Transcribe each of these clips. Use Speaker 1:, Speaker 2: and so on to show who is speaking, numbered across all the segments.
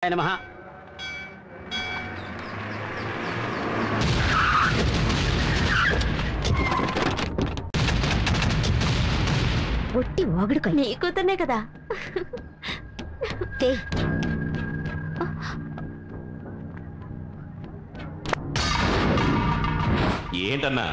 Speaker 1: నమః.
Speaker 2: ఒట్టి వాగుడుకాయ
Speaker 3: నీ కూతుర్నే కదా.
Speaker 4: ఏంటన్నా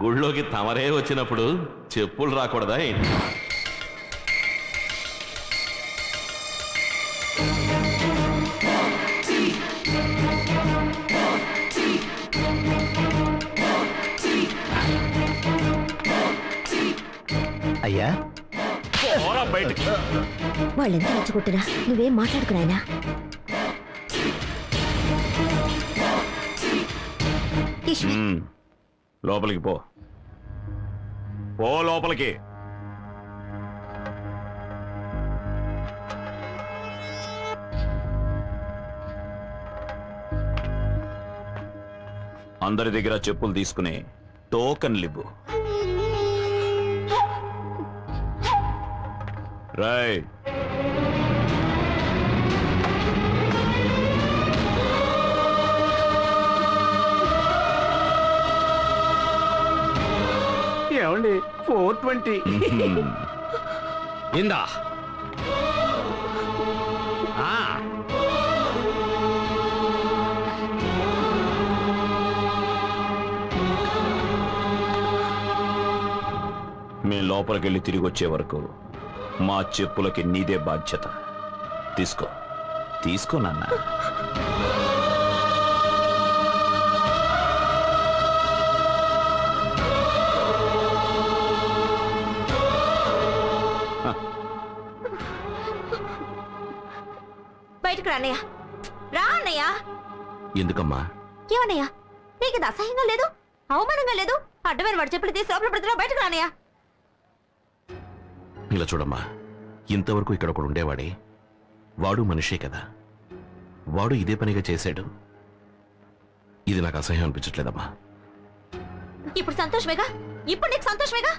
Speaker 4: గుళ్ళోకి తమరే వచ్చినప్పుడు చెప్పులు రాకూడదా ఏంటి?
Speaker 1: అయ్యా
Speaker 4: బయటికి
Speaker 2: వాళ్ళెంత రెచ్చగొట్టినా నువ్వేం మాట్లాడుకున్నాయనా?
Speaker 4: లోపలికి పో లోపలికి. అందరి దగ్గర చెప్పులు తీసుకుని టోకన్లు ఇవ్వు. రైట్.
Speaker 1: ఏమండి 420 ఇందా.
Speaker 4: మేము లోపలికి వెళ్ళి తిరిగి వచ్చే వరకు మా చెప్పులకి నీదే బాధ్యత. తీసుకో నాన్న.
Speaker 3: బయటకు రానయ్య, రా అన్నయ్య.
Speaker 4: ఎందుకమ్మా?
Speaker 3: ఏమన్నయ్యా, నీకు ఇది అసహ్యంగా లేదు, అవమానంగా లేదు? అడ్డమైన వాడు చెప్పులు తీసి లోపల పెడుతున్నా. బయటకు రానయ్య.
Speaker 4: ఇలా చూడమ్మా, ఇంతవరకు ఇక్కడ ఒకడు ఉండేవాడే, వాడు మనిషే కదా, వాడు ఇదే పనిగా చేశాడు. ఇది నాకు అసహ్యం అనిపించట్లేదమ్మా.
Speaker 3: ఇప్పుడు సంతోషమేగా, ఇప్పుడు నీకు సంతోషమేగా.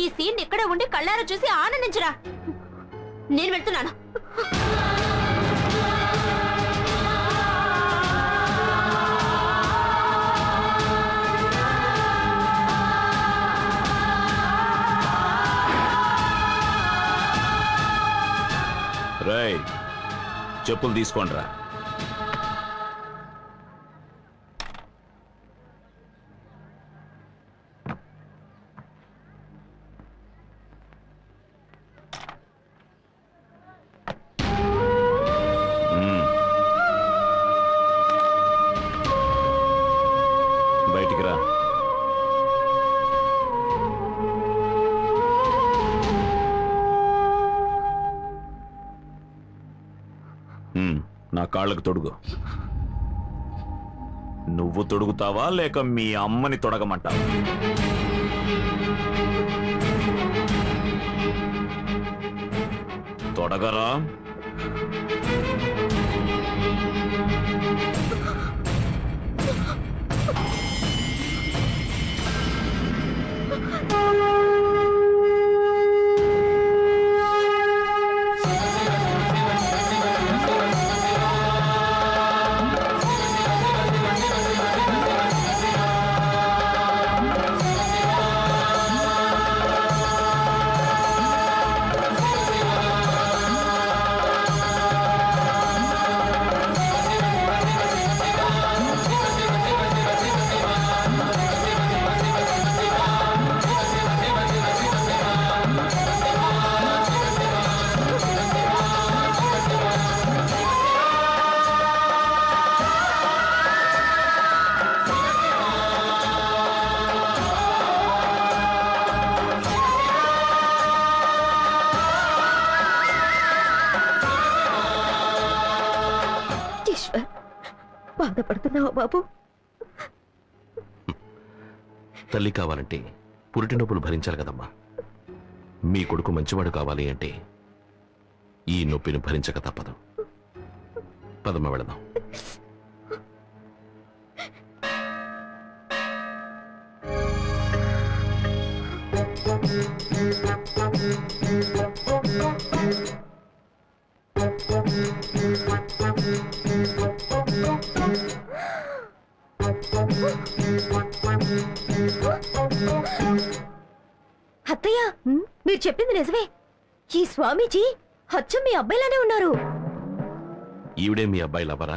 Speaker 3: ఈ సీన్ ఇక్కడే ఉండి కళ్ళారా చూసి ఆనందించరా. నేను వెళ్తున్నాను.
Speaker 4: రై, చెప్పులు తీసుకోండిరా. బయటికి రా. నా కాళ్ళకు తొడుగు. నువ్వు తొడుగుతావా లేక మీ అమ్మని తొడగమంటావా? తొడగరా.
Speaker 2: బాధపడుతున్నావా బాబు?
Speaker 4: తల్లి కావాలంటే పురిటి నొప్పులు భరించాలి కదమ్మా. మీ కొడుకు మంచివాడు కావాలి అంటే ఈ నొప్పిని భరించక తప్పదు. పదమ్మ, వెళదాం.
Speaker 2: Thank you. అత్తయ్య, మీరు చెప్పింది నిజమే. ఈ స్వామీజీ అచ్చం మీ అబ్బాయిలానే ఉన్నారు.
Speaker 4: ఈవిడే మీ అబ్బాయి లవరా?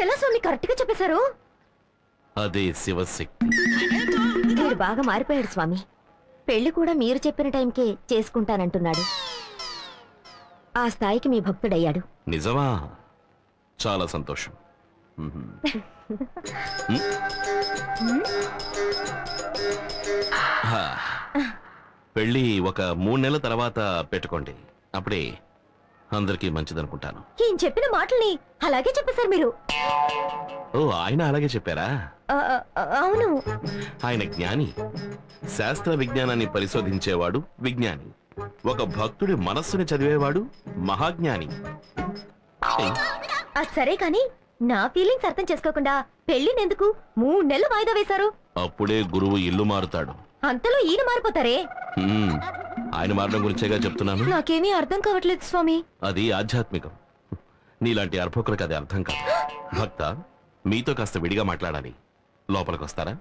Speaker 2: ఎలా స్వామి కరెక్ట్ గా చెప్పేశారు?
Speaker 4: అదే శివశక్తి.
Speaker 2: మీరు బాగా మారిపోయాడు స్వామి. పెళ్లి కూడా మీరు చెప్పిన టైంకే చేసుకుంటానంటున్నాడు. ఆ స్థాయికి మీ భక్తుడయ్యాడు.
Speaker 4: నిజమా? చాలా సంతోషం. పెళ్ళి ఒక 3 నెలల తర్వాత పెట్టుకోండి. అప్పుడే అందరికీ మంచిదనుకుంటాను.
Speaker 2: ఈయన చెప్పిన మాటల్ని అలాగే చెప్పేశారు మీరు.
Speaker 4: ఓ, ఆయన అలాగే చెప్పారా?
Speaker 2: అవును.
Speaker 4: ఆయన జ్ఞాని. శాస్త్ర విజ్ఞానాన్ని పరిశోధించేవాడు విజ్ఞాని. ఒక భక్తుడి మనస్సుని చదివేవాడు మహాజ్ఞాని.
Speaker 2: అది సరే కాని నా ఫీలింగ్స్ అర్థం చేసుకోకుండా పెళ్లినెందుకు 3 నెలలు వాయిదా వేశారు?
Speaker 4: అప్పుడే గురువు ఇల్లు మారుతాడు.
Speaker 2: అంతలో ఈయన మారిపోతారే?
Speaker 4: ఆయన మారడం గురించేగా చెప్తున్నాను.
Speaker 2: నాకేమీ అర్థం కావట్లేదు స్వామి.
Speaker 4: అది ఆధ్యాత్మికం. నీలాంటి అర్భకులకు అది అర్థం కాదు. భక్త, మీతో కాస్త విడిగా మాట్లాడాలి. లోపలికి వస్తారా?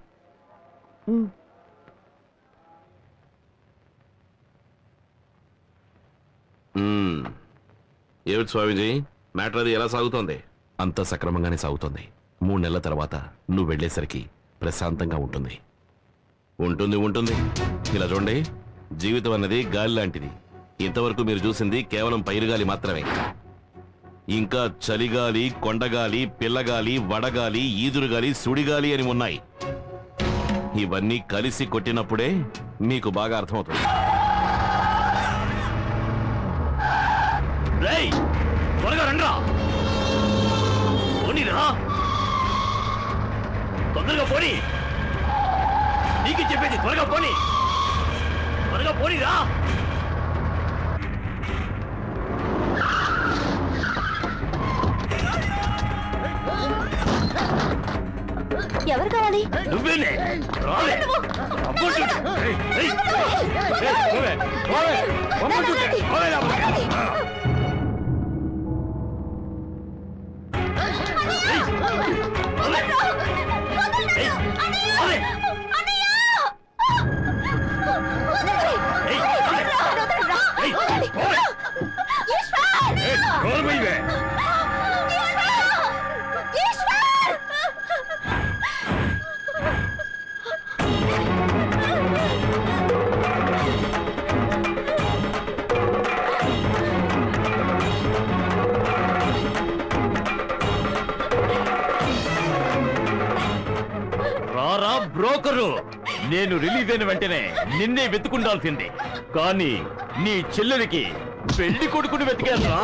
Speaker 4: ఏమిటి స్వామీజీ, మ్యాటర్ అది ఎలా సాగుతోంది? అంత సక్రమంగానే సాగుతోంది. 3 నెలల తర్వాత నువ్వు వెళ్ళేసరికి ప్రశాంతంగా ఉంటుంది. ఉంటుంది. ఇలా చూడండి, జీవితం అన్నది గాలి లాంటిది. ఇంతవరకు మీరు చూసింది కేవలం పైరుగాలి మాత్రమే. ఇంకా చలిగాలి, కొండగాలి, పిల్లగాలి, వడగాలి, ఈదురుగాలి, సుడిగాలి అని ఉన్నాయి. ఇవన్నీ కలిసి కొట్టినప్పుడే మీకు బాగా అర్థమవుతుంది. త్వరగా రండ్రా, పోనీరా, తొందరగా పోనీ. నీకు చెప్పేది త్వరగా పోనీరా.
Speaker 2: ఎవరు కావాలి?
Speaker 4: నువ్వేనే. బ్రోకరు, నేను రిలీజ్ అయిన వెంటనే నిన్నే వెతుకుండాల్సిందే. కానీ నీ చెల్లెలికి పెళ్లి కొడుకుని వెతికారా?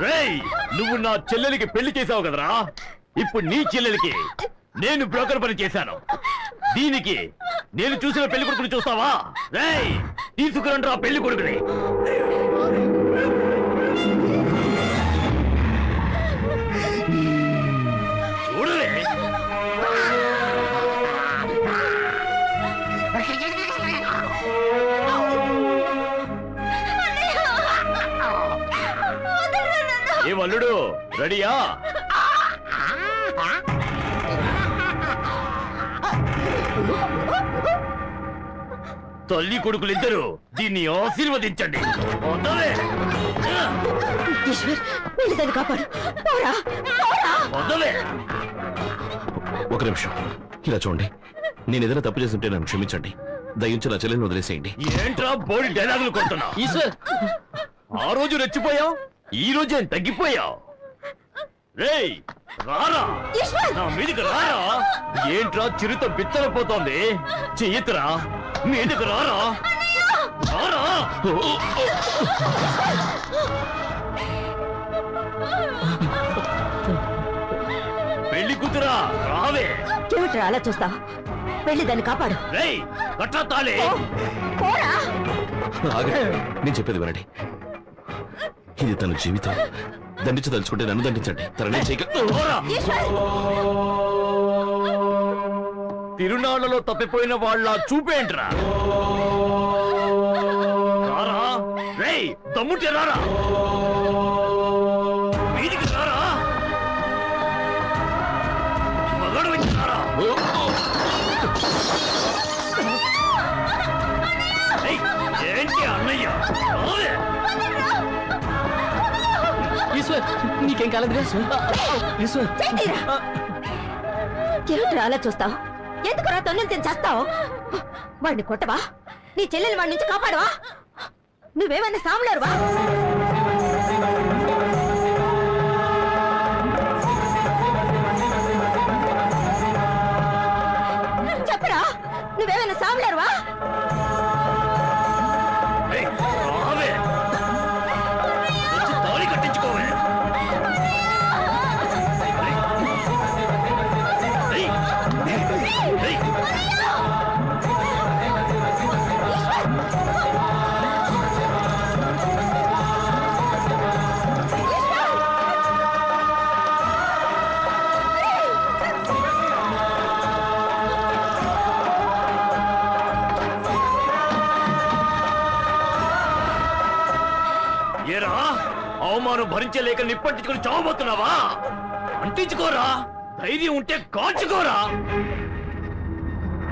Speaker 4: రేయ్, నువ్వు నా చెల్లెలికి పెళ్లి చేసావు కదరా. ఇప్పుడు నీ చెల్లెలికి నేను బ్రోకర్ పని చేశాను. దీనికి నేను చూసిన పెళ్లి కొడుకుని చూస్తావా? రేయ్, తీసుకురండి పెళ్లి కొడుకుని. చూడలే, ఏ వల్లుడు, రెడీయా? తల్లి కొడుకులిద్దరూ దీన్ని ఆశీర్వదించండి. ఒక నిమిషం ఇలా చూడండి. నేను ఏదైనా తప్పు చేస్తుంటే నన్ను క్షమించండి. దయించి నా చెల్లెని వదిలేసేయండి. ఏంట్రా బోడి డైలాగులు కొడుతున్నా? ఆ రోజు రెచ్చిపోయావు, ఈ రోజేం తగ్గిపోయావు? రేయ్, రారా, నా మీదికి రారా. ఏంట్రా చిరుత బిత్తరపోతోంది? చెయ్యతురా, మీదికి రారా. పెళ్లి కూతురా, రావే.
Speaker 2: ఏమిట్రా అలా చూస్తా? వెళ్ళి దాన్ని కాపాడు.
Speaker 4: రేయ్, కట్టా తాళి. నేను చెప్పేది వినండి. ఇది తన జీవితం. దండించదలుచుకుంటే నన్ను దండించండి. తననే తిరునాళ్లలో తప్పిపోయిన వాళ్ళ చూపేంట్రా. రారా, రేయ్, దమ్ముంటే రారా. వీధికి రారా, మగాడు.
Speaker 1: నీకేం కాలేదురా ఈశ్వర్
Speaker 2: ఏమిట్రా అలా చూస్తావు? ఎందుకురా తొన్నులు తిని చేస్తావు? వాడిని కొట్టవా? నీ చెల్లెలు వాడి నుంచి కాపాడవా? నువ్వేమన్నా సాములారువా? చెప్పరా, నువ్వేమన్నా సాములారువా?
Speaker 5: ఏరా, అవమానం భరించలేక నిప్పంటించుకుని చావబోతున్నావా? అంటించుకోరా, ధైర్యం ఉంటే కాచుకోరా.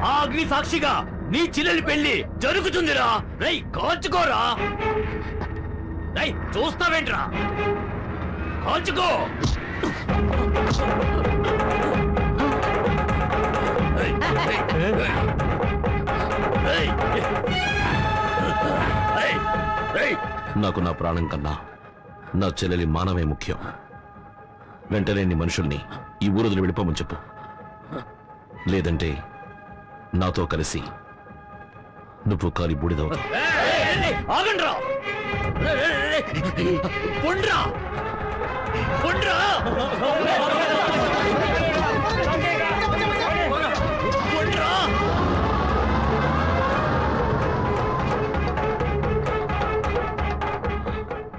Speaker 5: ఆ అగ్ని సాక్షిగా నీ చెల్లెలి పెళ్లి జరుగుతుందిరా. రై కాచుకోరా. రై చూస్తావేంట్రా, కాచుకో.
Speaker 4: నాకు నా ప్రాణం కన్నా నా చెల్లెలి మానవే ముఖ్యం. వెంటనే నీ మనుషుల్ని ఈ ఊరుదులు వెళ్ళిపోమని చెప్పు. లేదంటే నాతో కలిసి నువ్వు కాలి బూడిదవుతావు.
Speaker 5: ఆగండ్రా, పొండ్రా పొండ్రా.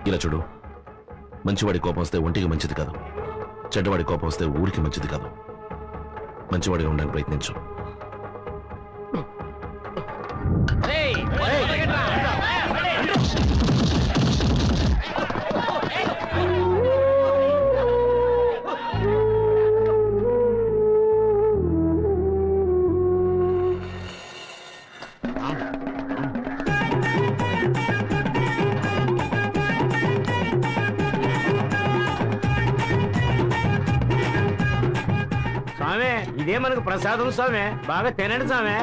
Speaker 4: ఇలా చూడు, మంచివాడి కోపం వస్తే ఒంటికి మంచిది కాదు, చెడ్డవాడి కోపం వస్తే ఊరికి మంచిది కాదు. మంచివాడిగా ఉండడానికి ప్రయత్నించు.
Speaker 1: స్వామి ఇదే మనకు ప్రసాదం స్వామి, బాగా తినండి స్వామి.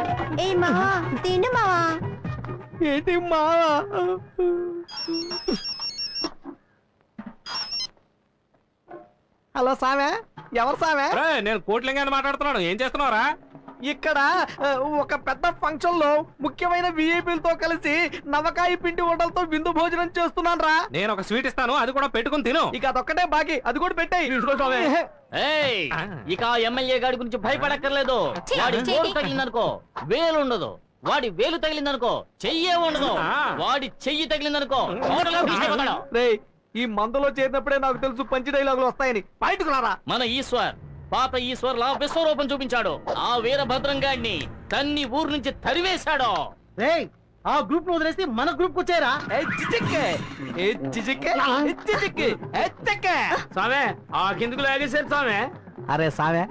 Speaker 2: ఏ మావా, తిను మావా.
Speaker 1: ఏంటి మావా? హలో సామె, ఎవరు సామె?
Speaker 6: నేను కోట్లింగాన్ని మాట్లాడుతున్నాను. ఏం చేస్తున్నావురా?
Speaker 1: ఇక్కడ ఒక పెద్ద ఫంక్షన్ లో ముఖ్యమైన విఐపీలతో కలిసి నవకాయ పిండి వంటలతో విందు భోజనం చేస్తున్నాను రా.
Speaker 6: నేను ఒక స్వీట్ ఇస్తాను, అది కూడా పెట్టుకుని తిను.
Speaker 1: ఇక అదొక్కటే బాకీ, అది కూడా పెట్టాయి.
Speaker 7: ఇక ఎమ్మెల్యే గాడి గురించి భయపడక్కర్లేదు. వాడి గోరు తగిలిందనుకో వేలు ఉండదు, వాడి వేలు తగిలిందనుకో చెయ్యే ఉండదు, వాడి చెయ్యి తగిలిందనుకో.
Speaker 1: ఈ మందులో చేరినప్పుడే నాకు తెలుసు పంచి డైలాగులు వస్తాయని. బయటకు రారా.
Speaker 7: మన ఈశ్వర్ పాత ఈశ్వర్ లా విశ్వరూపం చూపించాడు. ఆ వీరభద్రం గాడిని తన్ని ఊరు నుంచి తరివేశాడు.
Speaker 1: ఆ గ్రూప్ వదిలేసి మన గ్రూప్ వచ్చారా? సామే ఆ కిందకు లాగేశారు సామే. అరే సామే,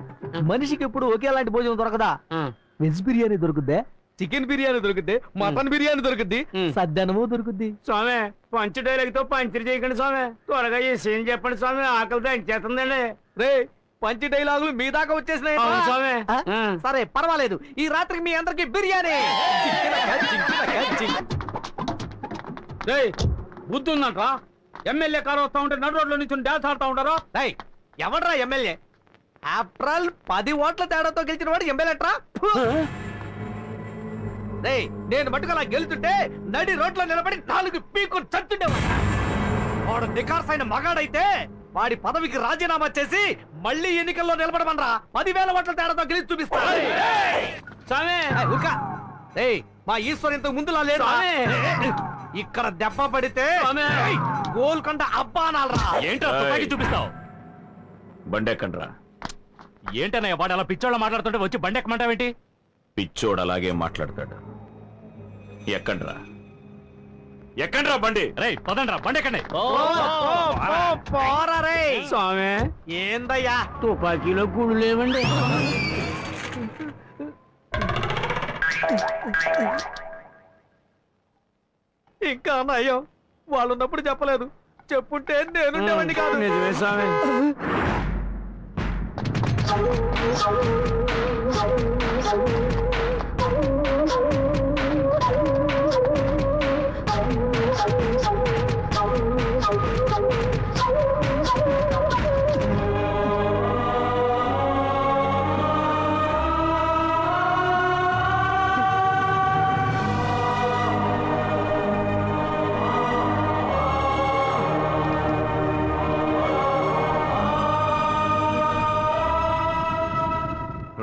Speaker 1: మనిషికి ఎప్పుడు ఒకేలాంటి భోజనం దొరకదా? వెజ్ బిర్యానీ దొరుకుద్దే, చికెన్ బిర్యానీ దొరుకుద్ది, మటన్ బిర్యానీ దొరుకుద్ది, సద్దనము దొరుకుద్ది. స్వామి పంచ డైలాగ్ తో పంచర్ చేయకండి స్వామి, త్వరగా ఈ సీన్ చెప్పండి స్వామి, ఆకలితో ఎంచేస్తుందండి. రే పంచి డైలాగులు మీ దాకా వచ్చేసినాయి స్వామి. సరే పర్వాలేదు, ఈ రాత్రికి మీ అందరికి బిర్యానీ.
Speaker 6: బుద్ధి ఉందంట్రా? ఎమ్మెల్యే కారు వస్తా ఉంటే నడు రోడ్లో నుంచి డాన్స్ ఆడుతా ఉంటారు.
Speaker 1: ఎవడ్రా ఎమ్మెల్యే? ఏప్రిల్ 10 ఓట్ల తేడాతో గెలిచిన వాడు ఎమ్మెల్యేట్రా. నేను మటుకు అలా గెలుతుంటే నడి రోడ్లో నిలబడి 4 పీకులు చచ్చుండేవాడు. వాడు నికార్సైన మగాడైతే వాడి పదవికి రాజీనామా చేసి మళ్ళీ ఎన్నికల్లో నిలబడమనరా. 10,000 ఓట్ల తేడాతో గెలిచి చూపిస్తా. మా ఈశ్వర్ ఇంతకు ముందులా లేదు. ఇక్కడ దెబ్బ పడితే గోల్కొండ అబ్బా అనాలరా.
Speaker 5: ఏంటో తుపాకీ చూపిస్తావు? బండెక్కండ్రా.
Speaker 6: ఏంటన్నయ్య వాడు అలా పిచ్చోళ్ళ మాట్లాడుతుంటే వచ్చి బండెక్కమంటావేంటి?
Speaker 5: పిచ్చోడు అలాగే మాట్లాడతాడు. ఎక్కండ్రా, ఎక్కండ్రా బండి.
Speaker 6: రే పదండ్రా, బండెక్కండి.
Speaker 1: స్వామి ఏందయ్యా తుపాకీలో గుళ్ళు లేవండి. ఇంకా నయం వాళ్ళున్నప్పుడు చెప్పలేదు, చెప్పుంటే నేనుండేవాడిని కాదు.
Speaker 6: నిజమే స్వామి.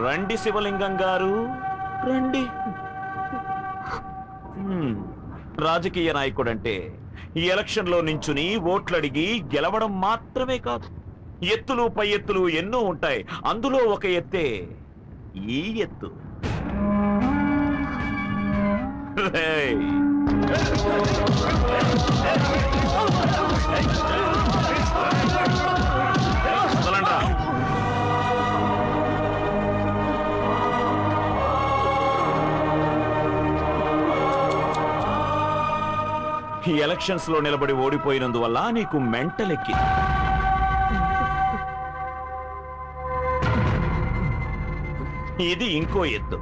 Speaker 5: రండి శివలింగం గారు రండి. రాజకీయ నాయకుడంటే ఈ ఎలక్షన్ లో నించుని ఓట్లడిగి గెలవడం మాత్రమే కాదు, ఎత్తులు పై ఎత్తులు ఎన్నో ఉంటాయి. అందులో ఒక ఎత్తే ఈ ఎత్తు. ఈ ఎలక్షన్స్ లో నిలబడి ఓడిపోయినందువల్ల నీకు మెంటల్ ఎక్కి ఇది ఇంకో ఎత్తు.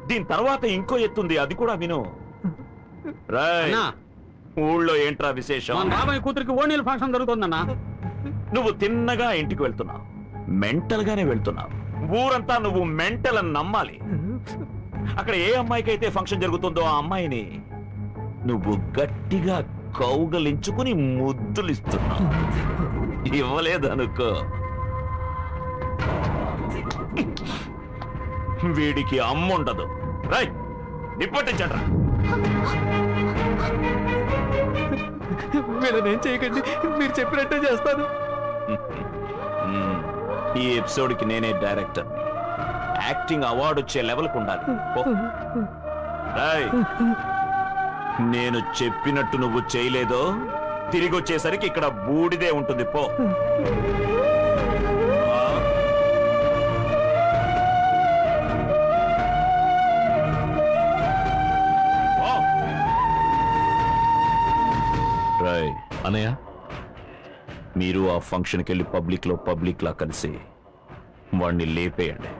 Speaker 5: దీని తర్వాత ఇంకో ఎత్తుంది, అది కూడా విను. రాయ్, ఊళ్ళో ఏంట్రా విశేషం?
Speaker 6: బాబాయ్ కూతురికి ఓణీల ఫంక్షన్ జరుగుతుందన్నా.
Speaker 5: నువ్వు తిన్నగా ఇంటికి వెళ్తున్నావు, మెంటల్ గానే వెళ్తున్నావు. ఊరంతా నువ్వు మెంటల్ అని నమ్మాలి. అక్కడ ఏ అమ్మాయికి అయితే ఫంక్షన్ జరుగుతుందో ఆ అమ్మాయిని నువ్వు గట్టిగా కౌగలించుకుని ముద్దులిస్తున్నావు. ఇవ్వలేదనుకో, వీడికి అమ్ముండదు. రై, నిప్పటించడ్రా.
Speaker 1: వీళ్ళనేం చేయకండి, మీరు చెప్పినట్టే చేస్తాను.
Speaker 5: ఈ ఎపిసోడ్ కి నేనే డైరెక్టర్. యాక్టింగ్ అవార్డు వచ్చే లెవెల్కి ఉండాలి. నేను చెప్పినట్టు నువ్వు చేయలేదో తిరిగి వచ్చేసరికి ఇక్కడ బూడిదే ఉంటుంది. పో. రాయ్
Speaker 4: అన్నయ్య,
Speaker 5: మీరు ఆ ఫంక్షన్కి వెళ్ళి పబ్లిక్ లా కలిసి వాడిని లేపేయండి.